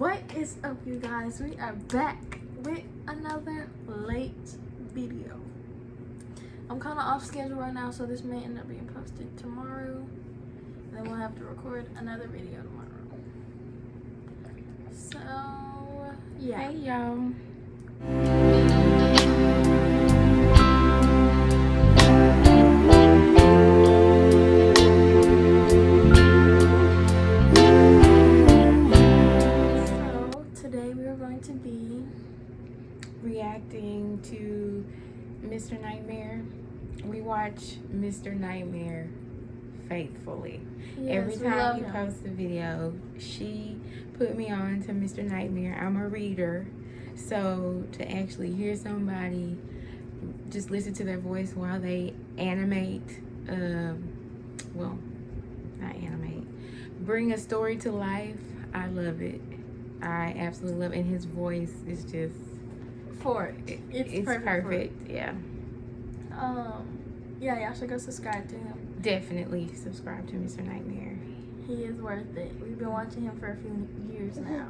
What is up, you guys? We are back with another late video. I'm kind of off schedule right now, so this may end up being posted tomorrow, and then we'll have to record another video tomorrow. So yeah. Hey y'all. To be reacting to Mr. Nightmare. We watch Mr. Nightmare faithfully. Yes, every time he posts a video, she put me on to Mr. Nightmare. I'm a reader, so to actually hear somebody just listen to their voice while they animate, well, not animate, bring a story to life, I love it. I absolutely love it. And his voice is just it's perfect. Yeah. Yeah, y'all should go subscribe to him. Definitely subscribe to Mr. Nightmare. He is worth it. We've been watching him for a few years now.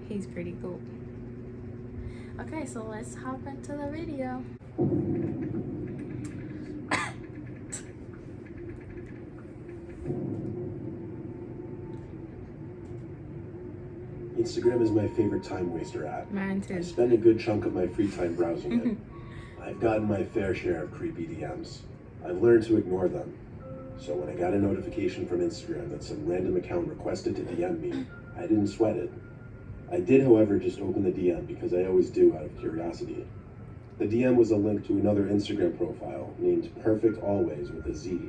He's pretty cool. Okay, so let's hop into the video. Instagram is my favorite time waster app. Mine too. I spend a good chunk of my free time browsing it. I've gotten my fair share of creepy DMs. I've learned to ignore them. So when I got a notification from Instagram that some random account requested to DM me, I didn't sweat it. I did, however, just open the DM because I always do out of curiosity. The DM was a link to another Instagram profile named Perfect Always with a Z.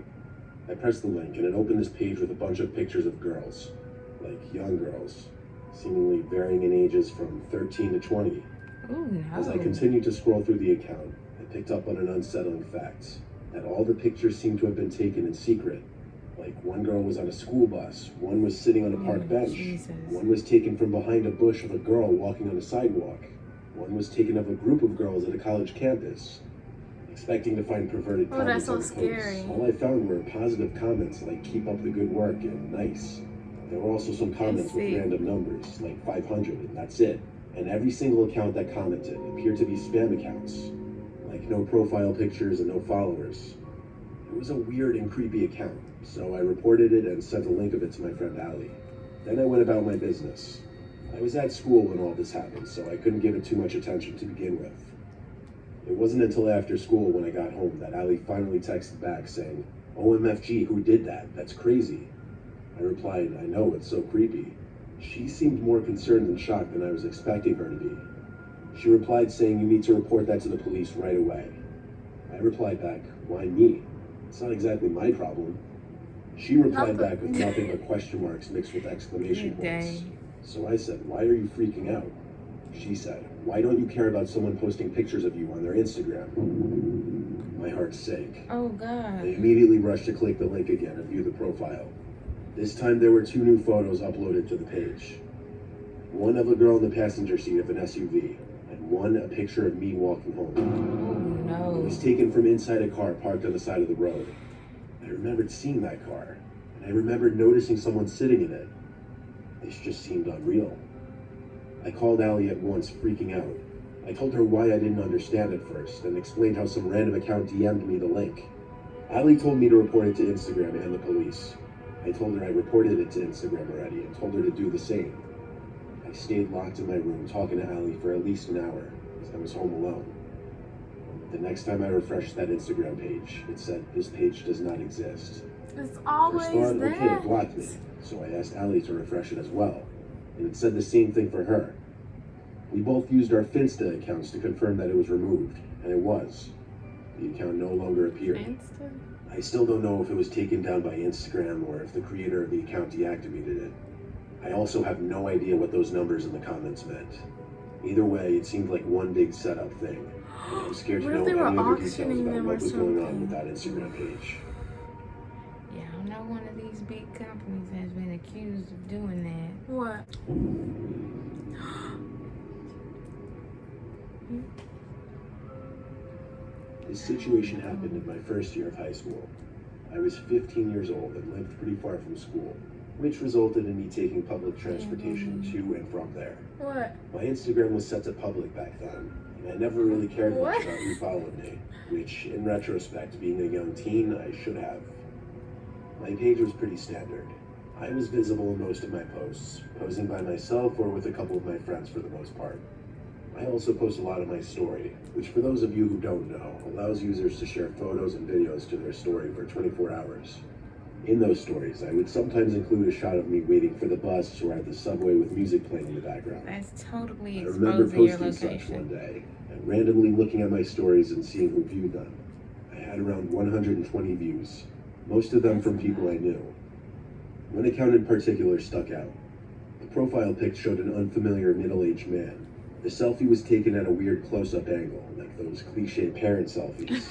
I pressed the link and it opened this page with a bunch of pictures of girls, like young girls, seemingly varying in ages from 13 to 20. Ooh, no. As I continued to scroll through the account, I picked up on an unsettling fact, that all the pictures seemed to have been taken in secret. Like one girl was on a school bus, one was sitting on a park bench, Jesus. One was taken from behind a bush of a girl walking on a sidewalk, one was taken of a group of girls at a college campus. Expecting to find perverted comments on the posts, all I found were positive comments like "keep up the good work" and "nice." There were also some comments with random numbers, like 500, and that's it. And every single account that commented appeared to be spam accounts, like no profile pictures and no followers. It was a weird and creepy account, so I reported it and sent a link of it to my friend Allie. Then I went about my business. I was at school when all this happened, so I couldn't give it too much attention to begin with. It wasn't until after school when I got home that Allie finally texted back saying, "OMFG, who did that? That's crazy." I replied, "I know, it's so creepy." She seemed more concerned and shocked than I was expecting her to be. She replied saying, "You need to report that to the police right away." I replied back, "Why me? It's not exactly my problem." She replied back with nothing but question marks mixed with exclamation points. So I said, "Why are you freaking out?" She said, "Why don't you care about someone posting pictures of you on their Instagram?" My heart sank. Oh God. I immediately rushed to click the link again and view the profile. This time there were 2 new photos uploaded to the page. One of a girl in the passenger seat of an SUV, and one a picture of me walking home. Oh no. It was taken from inside a car parked on the side of the road. I remembered seeing that car, and I remembered noticing someone sitting in it. This just seemed unreal. I called Allie at once, freaking out. I told her why I didn't understand at first, and explained how some random account DM'd me the link. Allie told me to report it to Instagram and the police. I told her I reported it to Instagram already and told her to do the same. I stayed locked in my room talking to Allie for at least an hour as I was home alone. The next time I refreshed that Instagram page, it said, "This page does not exist." It's always okay, that. It blocked me, so I asked Allie to refresh it as well, and it said the same thing for her. We both used our Finsta accounts to confirm that it was removed, and it was. The account no longer appeared. Finsta? I still don't know if it was taken down by Instagram or if the creator of the account deactivated it. I also have no idea what those numbers in the comments meant. Either way, it seemed like one big setup thing. And I was scared to know any other details about what was going on with that Instagram page. Yeah, I know one of these big companies has been accused of doing that. What? This situation happened in my first year of high school. I was 15 years old and lived pretty far from school. which resulted in me taking public transportation to and from there. What? My Instagram was set to public back then, and I never really cared much about who followed me, which, in retrospect, being a young teen, I should have. My page was pretty standard. I was visible in most of my posts, posing by myself or with a couple of my friends for the most part. I also post a lot of my story, which for those of you who don't know, allows users to share photos and videos to their story for 24 hours. In those stories, I would sometimes include a shot of me waiting for the bus or at the subway with music playing in the background. That's totally I remember exposing your posting such location. one day and randomly looking at my stories and seeing who viewed them. I had around 120 views, most of them from people I knew. One account in particular stuck out. The profile pic showed an unfamiliar middle-aged man. The selfie was taken at a weird close-up angle, like those cliche parent selfies.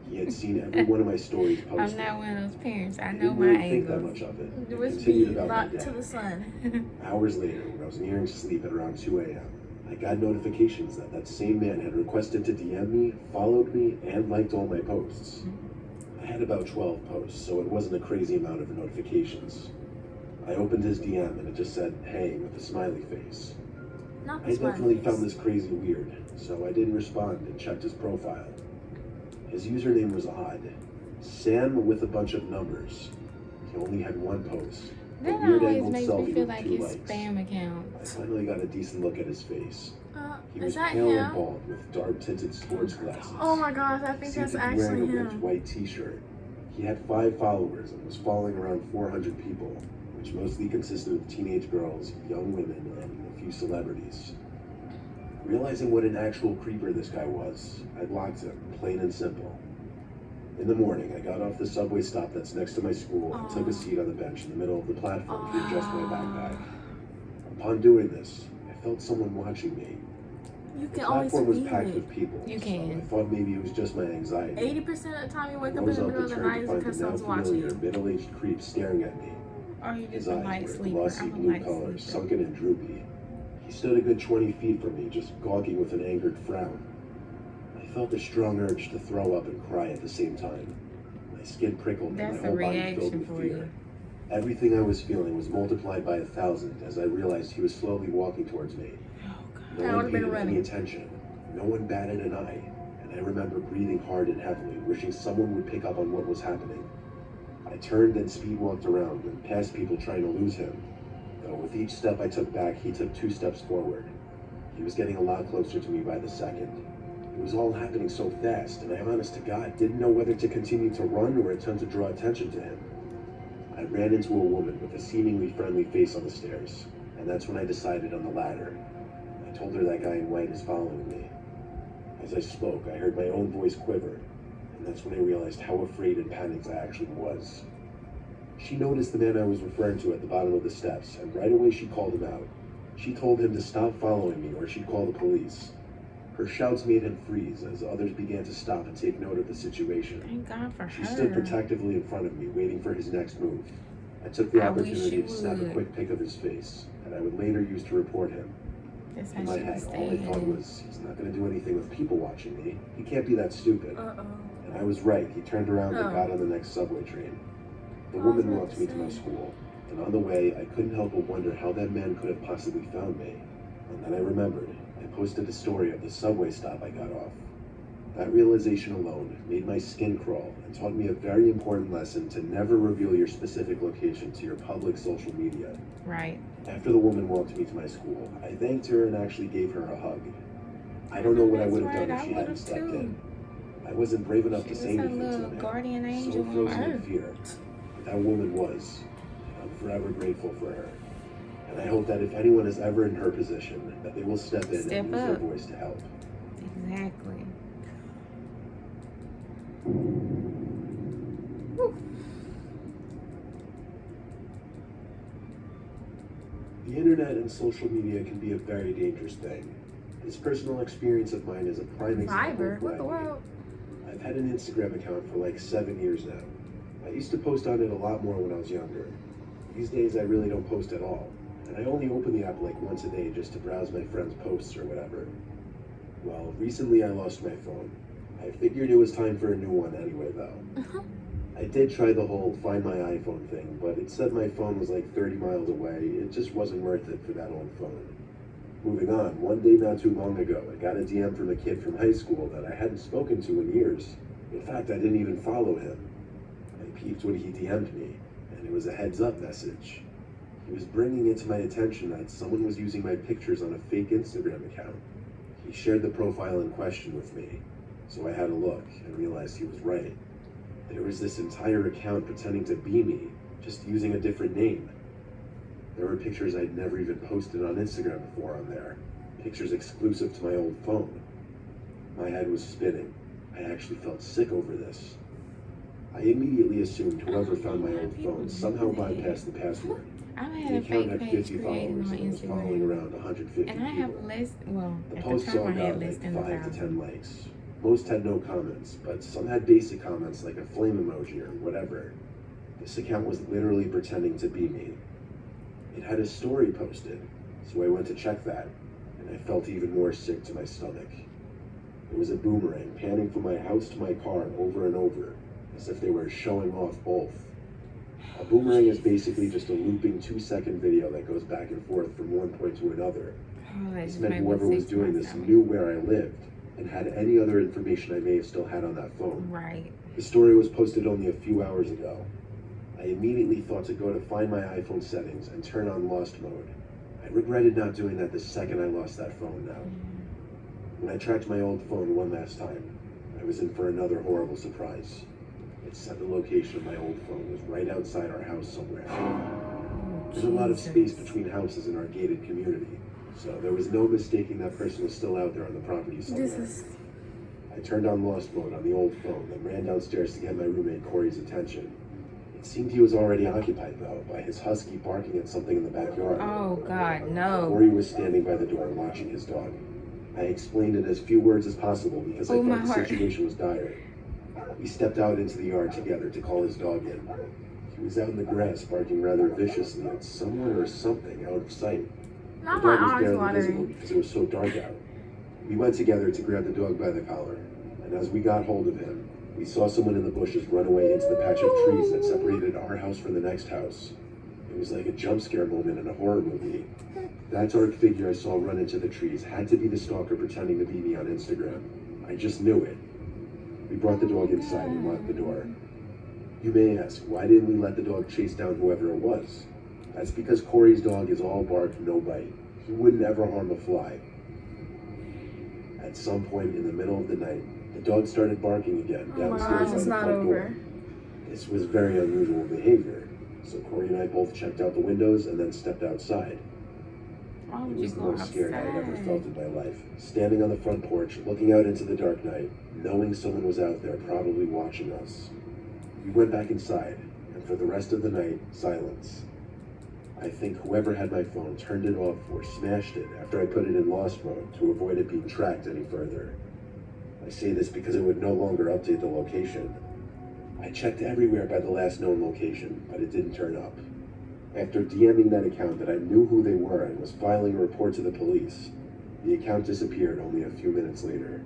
He had seen every one of my stories posted. I'm not one of those parents. I I know didn't my really think that angles. much of it. It and was continued be about my locked day. to the sun. Hours later, when I was nearing sleep at around 2 a.m., I got notifications that that same man had requested to DM me, followed me, and liked all my posts. I had about 12 posts, so it wasn't a crazy amount of notifications. I opened his DM and it just said, "Hey," with a smiley face. Not I the smiley definitely face. found this crazy weird, so I didn't respond and checked his profile. His username was odd. Sam with a bunch of numbers. He only had one post. A That weird always angled makes selfie me feel with like 2 his likes. spam account. I finally got a decent look at his face. He Is was that pale and him? bald with dark tinted sports glasses. Oh my gosh, I think Seemed that's to be actually wearing a ripped him. white t-shirt. He had 5 followers and was following around 400 people, which mostly consisted of teenage girls, young women, and a few celebrities. Realizing what an actual creeper this guy was, I blocked him, plain and simple. In the morning, I got off the subway stop that's next to my school and took a seat on the bench in the middle of the platform to adjust my backpack. Upon doing this, I felt someone watching me. You The can always platform was feel packed it. with people, You so can. I thought maybe it was just my anxiety. 80% of the time you wake I up in rose the up middle and of the tried night to is find because the now someone's watching familiar you. middle-aged creep staring at me. Or you His just a eyes light were sleeper. glossy I'm a blue light color, sleeper. sunken and droopy. He stood a good 20 feet from me, just gawking with an angered frown. I felt a strong urge to throw up and cry at the same time. My skin prickled and That's my a whole body filled reaction with for fear. you. Everything I was feeling was multiplied by 1,000 as I realized he was slowly walking towards me. Oh, God. No I one would've been paid any running. attention. No one batted an eye. And I remember breathing hard and heavily, wishing someone would pick up on what was happening. I turned and speed walked around and past people trying to lose him. Though with each step I took back, he took 2 steps forward. He was getting a lot closer to me by the second. It was all happening so fast, and I, honest to God, didn't know whether to continue to run or attempt to draw attention to him. I ran into a woman with a seemingly friendly face on the stairs, and that's when I decided on the ladder. I told her that guy in white is following me. As I spoke, I heard my own voice quiver, and that's when I realized how afraid and panicked I actually was. She noticed the man I was referring to at the bottom of the steps, and right away she called him out. She told him to stop following me or she'd call the police. Her shouts made him freeze as others began to stop and take note of the situation. Thank God for She her. stood protectively in front of me, waiting for his next move. I took the I wish opportunity you to snap a would. quick pic of his face, that I would later use to report him. That's how In my she head, was all I thought staying. was, he's not going to do anything with people watching me. He can't be that stupid. Uh-oh. And I was right. He turned around and Oh. got on the next subway train. The I was woman about walked to me to my say. school, and on the way, I couldn't help but wonder how that man could have possibly found me. And then I remembered. I posted a story of the subway stop I got off. That realization alone made my skin crawl and taught me a very important lesson to never reveal your specific location to your public social media. Right. After the woman walked me to my school, I thanked her and actually gave her a hug. I don't know what I would have done if That's she right, I hadn't would've stepped too. in. I wasn't brave enough She to was say her anything to little the man. guardian angel So on frozen in earth. fear. But that woman was. And I'm forever grateful for her. And I hope that if anyone is ever in her position, that they will step in Step and use their up. voice to help. Exactly. The internet and social media can be a very dangerous thing. This personal experience of mine is a prime example Viber? of What the I mean. world? I've had an Instagram account for like 7 years now. I used to post on it a lot more when I was younger. These days I really don't post at all, and I only open the app like once a day just to browse my friends' posts or whatever. Well, recently I lost my phone. I figured it was time for a new one anyway though. I did try the whole find my iPhone thing, but it said my phone was like 30 miles away. It just wasn't worth it for that old phone. Moving on, one day not too long ago, I got a DM from a kid from high school that I hadn't spoken to in years. In fact, I didn't even follow him. I peeped when he DM'd me, and it was a heads up message. He was bringing it to my attention that someone was using my pictures on a fake Instagram account. He shared the profile in question with me, so I had a look and realized he was right. There was this entire account pretending to be me, just using a different name. There were pictures I'd never even posted on Instagram before on there, pictures exclusive to my old phone. My head was spinning. I actually felt sick over this. I immediately assumed whoever found my old phone somehow bypassed the password. I've The had a account fake had page 50 created followers on and was following Instagram. around 150 And I have people. less, well, The at the posts all time I had got less like than 5 to 1,000. 10 likes. Most had no comments, but some had basic comments like a flame emoji or whatever. This account was literally pretending to be me. It had a story posted, so I went to check that, and I felt even more sick to my stomach. It was a boomerang panning from my house to my car over and over, as if they were showing off both. A boomerang is basically just a looping 2-second video that goes back and forth from one point to another. Oh, that This just meant made me whoever was sick to doing my this stomach. knew where I lived and had any other information I may have still had on that phone. Right. The story was posted only a few hours ago. I immediately thought to go to find my iPhone settings and turn on lost mode. I regretted not doing that the second I lost that phone now. When I tracked my old phone one last time, I was in for another horrible surprise. It said the location of my old phone was right outside our house somewhere. There's a lot of space between houses in our gated community, so there was no mistaking that person was still out there on the property somewhere. I turned on lost mode on the old phone and ran downstairs to get my roommate Corey's attention. It seemed he was already occupied, though, by his husky barking at something in the backyard. Oh, God, no. Corey was standing by the door watching his dog. I explained in as few words as possible because I thought the situation was dire. We stepped out into the yard together to call his dog in. He was out in the grass barking rather viciously at someone or something out of sight. The Not dog my was eyes barely watering. visible because it was so dark out. We went together to grab the dog by the collar, and as we got hold of him, we saw someone in the bushes run away into the patch of trees that separated our house from the next house. It was like a jump scare moment in a horror movie. That dark figure I saw run into the trees had to be the stalker pretending to be me on Instagram. I just knew it. We brought the dog inside and locked the door. You may ask, why didn't we let the dog chase down whoever it was? That's because Corey's dog is all bark, no bite. He wouldn't ever harm a fly. At some point in the middle of the night, the dog started barking again downstairs by the front door. This was very unusual behavior, so Corey and I both checked out the windows and then stepped outside. Why It would you was the go most scared I'd ever outside? felt in my life. Standing on the front porch, looking out into the dark night, knowing someone was out there probably watching us. We went back inside, and for the rest of the night, silence. I think whoever had my phone turned it off or smashed it after I put it in lost mode to avoid it being tracked any further. I say this because it would no longer update the location. I checked everywhere by the last known location, but it didn't turn up. After DMing that account that I knew who they were and was filing a report to the police, the account disappeared only a few minutes later.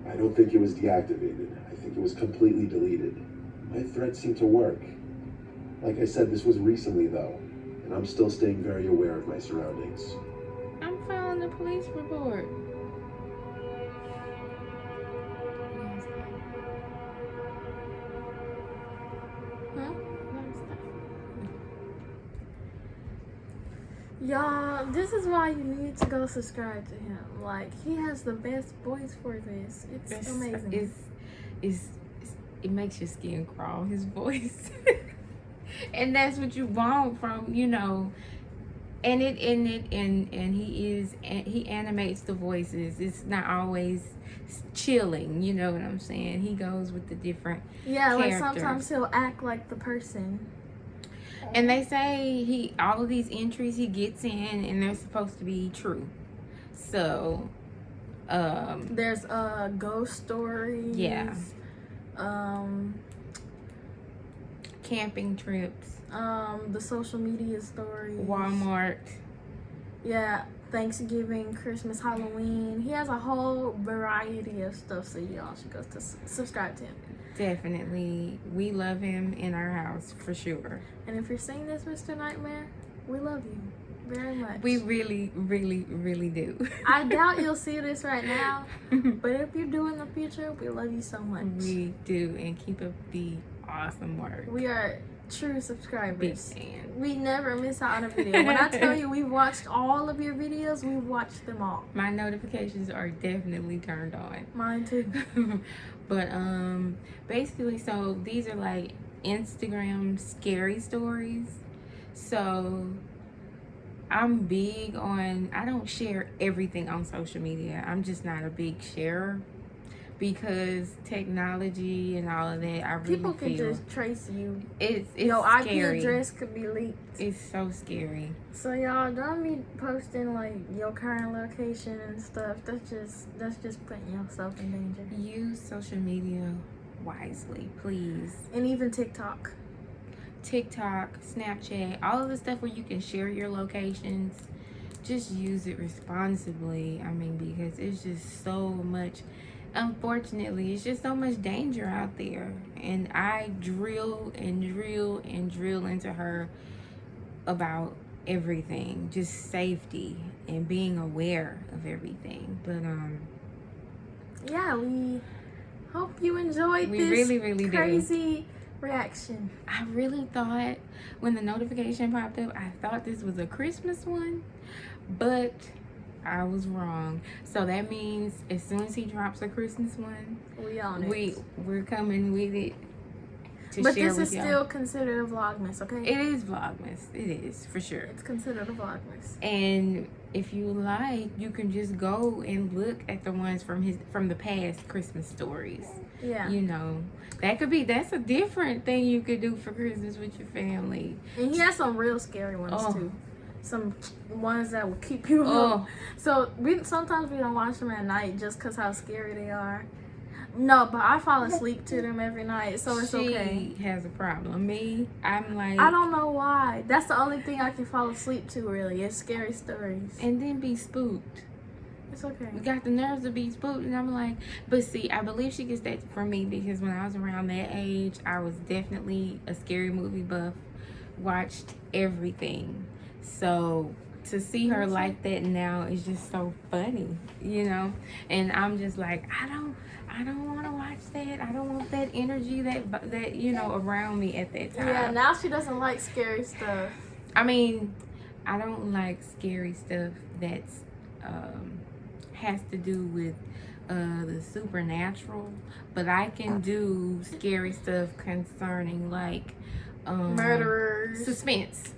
I don't think it was deactivated. I think it was completely deleted. My threat seemed to work. Like I said, this was recently though, and I'm still staying very aware of my surroundings. I'm filing a police report. Y'all, this is why you need to go subscribe to him. Like, he has the best voice for this. It's amazing. It makes your skin crawl, his voice. And that's what you want from, you know, and he animates the voices. It's not always chilling, you know what I'm saying? He goes with the different characters. Like sometimes he'll act like the person. And they say all of these entries he gets in, and they're supposed to be true. So, there's ghost stories. Yeah. Camping trips. The social media stories. Walmart. Yeah, Thanksgiving, Christmas, Halloween. He has a whole variety of stuff, so y'all should go to subscribe to him. Definitely. We love him in our house for sure. And if you're seeing this, Mr. Nightmare, we love you very much. We really, really, really do. I doubt you'll see this right now, but if you do in the future, we love you so much. We do, and keep up the awesome work. We are true subscribers. Big fan. We never miss out on a video. When I tell you we've watched all of your videos, we've watched them all. My notifications are definitely turned on. Mine too. But basically, so these are like Instagram scary stories. So I'm big on, I don't share everything on social media. I'm just not a big sharer because technology and all of that, I really People can feel just trace you. it's Your scary. IP address could be leaked. It's so scary. So y'all don't be posting like your current location and stuff. That's just putting yourself in danger. Use social media wisely, please. And even TikTok. TikTok, Snapchat, all of the stuff where you can share your locations, just use it responsibly. I mean, because it's just so much, unfortunately, it's just so much danger out there. And I drill and drill and drill into her about everything, just safety and being aware of everything. But Yeah, we hope you enjoyed we this really crazy reaction. I really thought when the notification popped up, I thought this was a Christmas one, but I was wrong. So that means as soon as he drops a Christmas one, We on it. we're coming with it to But share this with is y'all. still considered a Vlogmas, okay? It is Vlogmas. It is for sure. It's considered a Vlogmas. And if you like, you can just go and look at the ones from the past Christmas stories. Yeah. You know, that's a different thing you could do for Christmas with your family. And he has some real scary ones Oh. too. Some ones that will keep you up. Oh, So sometimes we don't watch them at night just because how scary they are. No, but I fall asleep to them every night, so it's okay. She has a problem. Me, I'm like, I don't know why. That's the only thing I can fall asleep to, really. It's scary stories. and then be spooked. It's okay. We got the nerves to be spooked, and I'm like, but see, I believe she gets that from me because when I was around that age, I was definitely a scary movie buff, watched everything. So to see her like that now is just so funny, you know. And I'm just like, I don't want to watch that. I don't want that energy that you know around me at that time. Yeah, now she doesn't like scary stuff. I mean, I don't like scary stuff that's has to do with the supernatural, but I can do scary stuff concerning like Murderers. suspense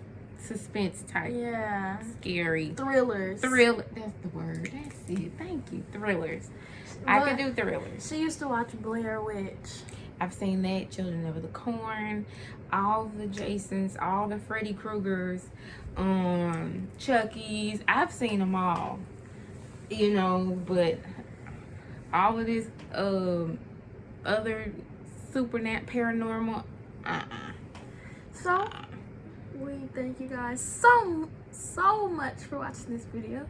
type. Yeah. Scary. Thrillers. That's the word. That's it. Thank you. Thrillers. I can do thrillers. She used to watch Blair Witch. I've seen that, Children of the Corn, all the Jasons, all the Freddy Kruegers, Chucky's. I've seen them all, you know, but all of this other paranormal, So, we thank you guys so much for watching this video,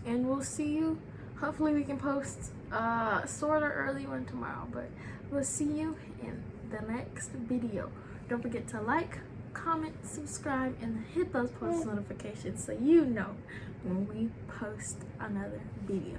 and we'll see you. Hopefully we can post sort of early one tomorrow, but we'll see you in the next video. Don't forget to like, comment, subscribe, and hit those post notifications so you know when we post another video.